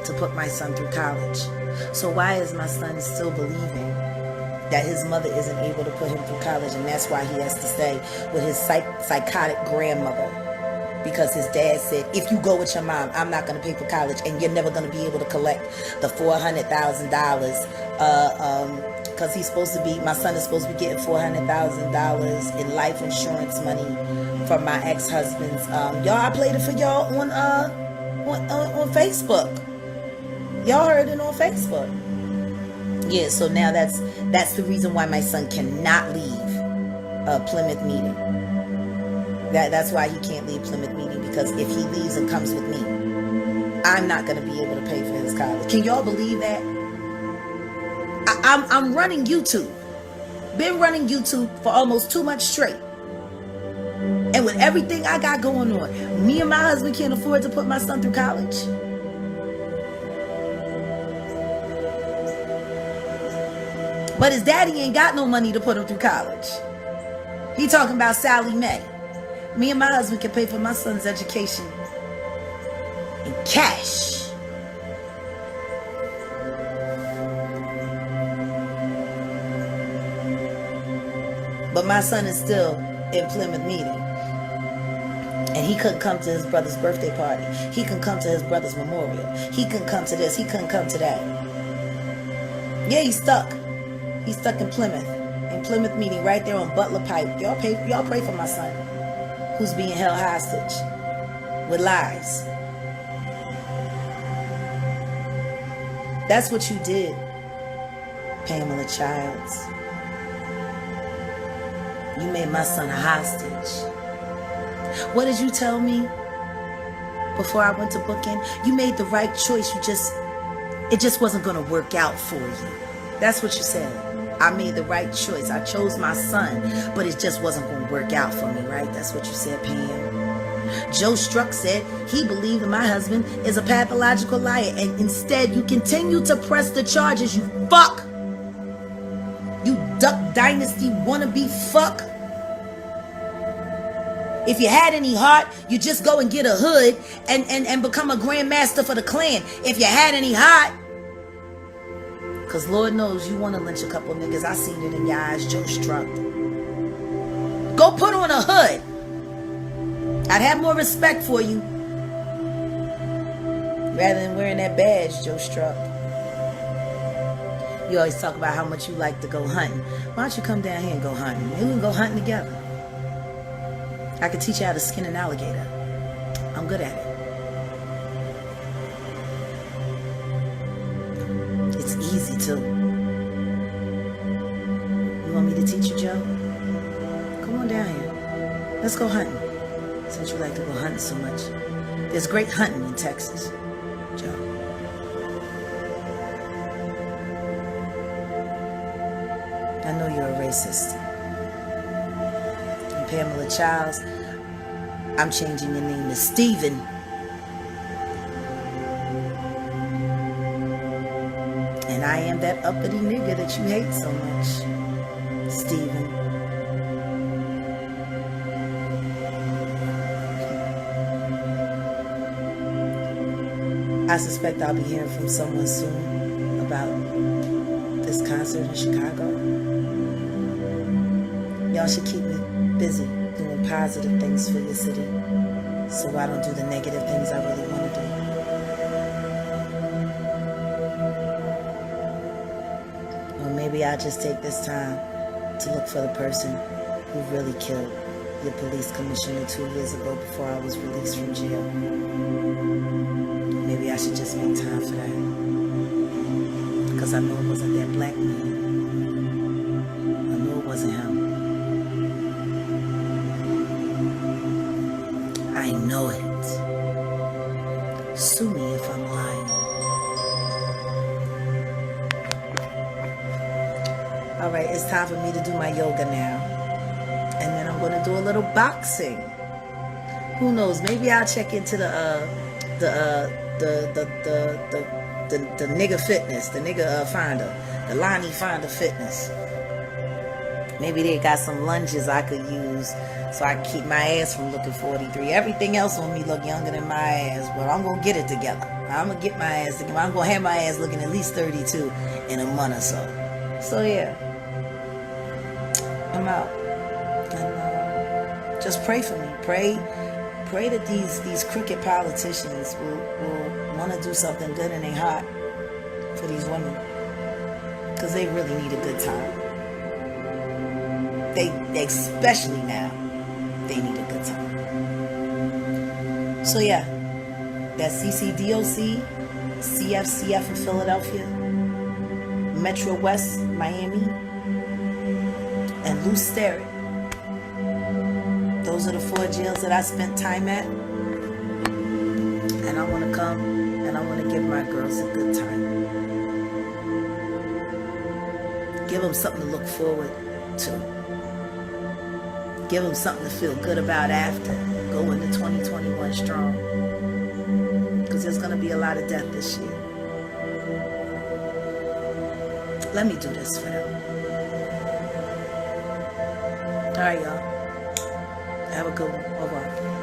to put my son through college. So why is my son still believing that his mother isn't able to put him through college, and that's why he has to stay with his psychotic grandmother? Because his dad said, if you go with your mom, I'm not going to pay for college, and you're never going to be able to collect the $400,000 because my son is supposed to be getting $400,000 in life insurance money from my ex-husband's. Y'all, I played it for y'all on Facebook. Y'all heard it on Facebook. Yeah, so now that's the reason why my son cannot leave Plymouth meeting. That's why he can't leave Plymouth meeting, because if he leaves and comes with me, I'm not going to be able to pay for his college. Can y'all believe that? I'm running YouTube. Been running YouTube for almost 2 months straight. And with everything I got going on, me and my husband can't afford to put my son through college. But his daddy ain't got no money to put him through college. He talking about Sally Mae. Me and my husband can pay for my son's education in cash. But my son is still in Plymouth meeting. And he couldn't come to his brother's birthday party. He couldn't come to his brother's memorial. He couldn't come to this. He couldn't come to that. Yeah, he's stuck. He's stuck in Plymouth. In Plymouth meeting right there on Butler Pike. Y'all pray for my son, who's being held hostage with lies. That's what you did, Pamela Childs. You made my son a hostage. What did you tell me before I went to booking? You made the right choice. It just wasn't going to work out for you. That's what you said. I made the right choice. I chose my son, but it just wasn't going to work out for me, right? That's what you said, Pam. Joe Struck said he believed that my husband is a pathological liar, and instead you continue to press the charges, you fuck. You Duck Dynasty wannabe fuck. If you had any heart, you just go and get a hood and become a grandmaster for the clan. If you had any heart. Because Lord knows you want to lynch a couple niggas. I seen it in your eyes, Joe Struck. Go put on a hood. I'd have more respect for you rather than wearing that badge, Joe Struck. You always talk about how much you like to go hunting. Why don't you come down here and go hunting? Maybe we can go hunting together. I could teach you how to skin an alligator. I'm good at it. It's easy too. You want me to teach you, Joe? Come on down here. Let's go hunting. Since you like to go hunting so much. There's great hunting in Texas, Joe. I know you're a racist. And Pamela Childs, I'm changing your name to Stephen. And I am that uppity nigga that you hate so much, Stephen. I suspect I'll be hearing from someone soon about this concert in Chicago. Y'all should keep me busy doing positive things for your city so I don't do the negative things I really want to do. maybe I'll just take this time to look for the person who really killed your police commissioner 2 years ago before I was released from jail. Maybe I should just make time for that. Because I know it wasn't that black man. I know it wasn't him. I know it. Sue me if I'm lying. All right, it's time for me to do my yoga now. And then I'm going to do a little boxing. Who knows? Maybe I'll check into the nigga fitness, the nigga finder, the Lonnie Finder fitness. Maybe they got some lunges I could use so I can keep my ass from looking 43. Everything else on me look younger than my ass, but I'm gonna get it together. I'm gonna get my ass together. I'm gonna have my ass looking at least 32 in a month or so. So yeah, I'm out. And just pray for me. Pray that these crooked politicians will want to do something good in their heart for these women, because they really need a good time. They especially now, they need a good time. So yeah, that's CCDOC, CFCF in Philadelphia, Metro West Miami, and Loose Sterrett. Those are the 4 jails that I spent time at. And I want to come and I want to give my girls a good time. Give them something to look forward to. Give them something to feel good about after. Go into 2021 strong. Because there's going to be a lot of death this year. Let me do this for them. All right, y'all. Have a good one. Bye-bye.